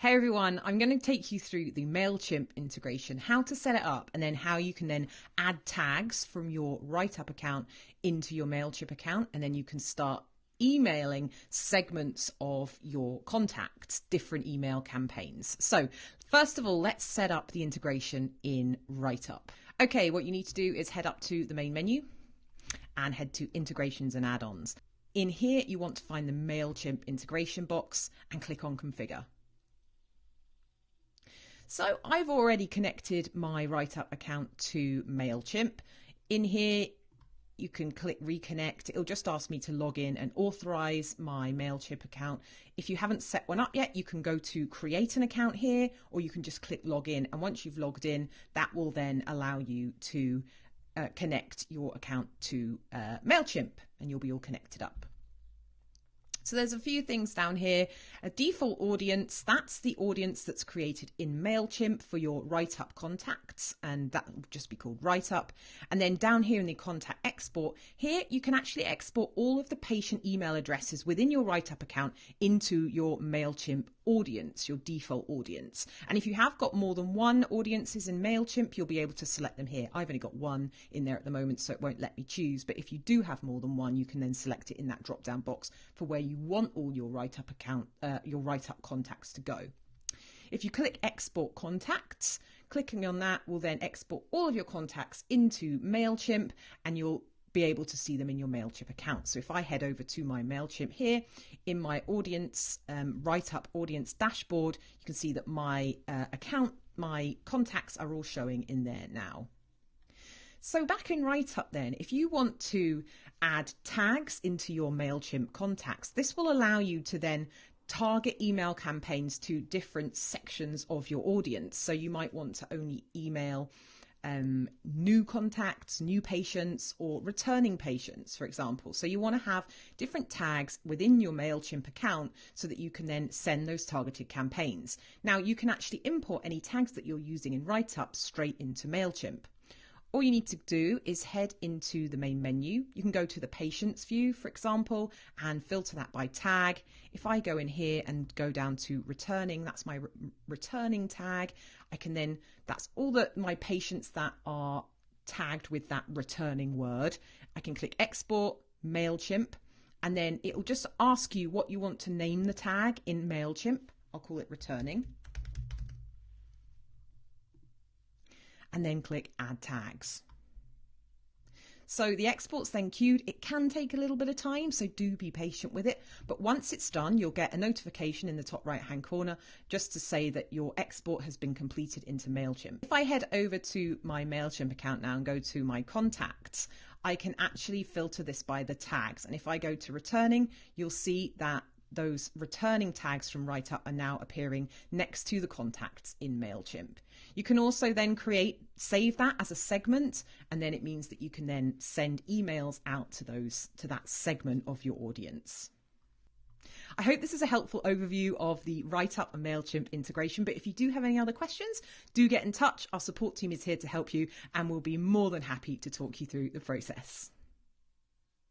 Hey everyone, I'm going to take you through the Mailchimp integration, how to set it up, and then how you can then add tags from your WriteUpp account into your Mailchimp account, and then you can start emailing segments of your contacts, different email campaigns. So first of all, let's set up the integration in WriteUpp. Okay, what you need to do is head up to the main menu and head to integrations and add-ons. In here, you want to find the Mailchimp integration box and click on configure. So I've already connected my WriteUpp account to Mailchimp. In here, you can click reconnect. It'll just ask me to log in and authorize my Mailchimp account. If you haven't set one up yet, you can go to create an account here, or you can just click log in. And once you've logged in, that will then allow you to connect your account to Mailchimp, and you'll be all connected up. So there's a few things down here. A default audience, that's the audience that's created in Mailchimp for your WriteUpp contacts, and that will just be called WriteUpp. And then down here in the contact export, here you can actually export all of the patient email addresses within your WriteUpp account into your Mailchimp audience, your default audience. And if you have got more than one audiences in Mailchimp, you'll be able to select them here. I've only got one in there at the moment, so it won't let me choose. But if you do have more than one, you can then select it in that drop-down box for where you want all your WriteUpp account, your WriteUpp contacts to go. If you click export contacts, clicking on that will then export all of your contacts into Mailchimp, and you'll be able to see them in your Mailchimp account. So if I head over to my Mailchimp here, in my audience, WriteUpp audience dashboard, you can see that my account, my contacts are all showing in there now. So back in WriteUpp then, if you want to add tags into your Mailchimp contacts, this will allow you to then target email campaigns to different sections of your audience. So you might want to only email new contacts, new patients, or returning patients, for example. So you want to have different tags within your Mailchimp account so that you can then send those targeted campaigns. Now you can actually import any tags that you're using in WriteUpp straight into Mailchimp. All you need to do is head into the main menu. You can go to the patients view, for example, and filter that by tag. If I go in here and go down to returning, that's my returning tag. I can then, that's all my patients that are tagged with that returning word. I can click export Mailchimp, and then it will just ask you what you want to name the tag in Mailchimp. I'll call it returning. And then click add tags. So the export's then queued. It can take a little bit of time, so do be patient with it. But once it's done, you'll get a notification in the top right-hand corner just to say that your export has been completed into Mailchimp. If I head over to my Mailchimp account now and go to my contacts, I can actually filter this by the tags. And if I go to returning, you'll see that those returning tags from WriteUpp are now appearing next to the contacts in Mailchimp. You can also then save that as a segment, and then it means that you can then send emails out to that segment of your audience. I hope this is a helpful overview of the WriteUpp and Mailchimp integration, but if you do have any other questions, do get in touch. Our support team is here to help you, and we'll be more than happy to talk you through the process.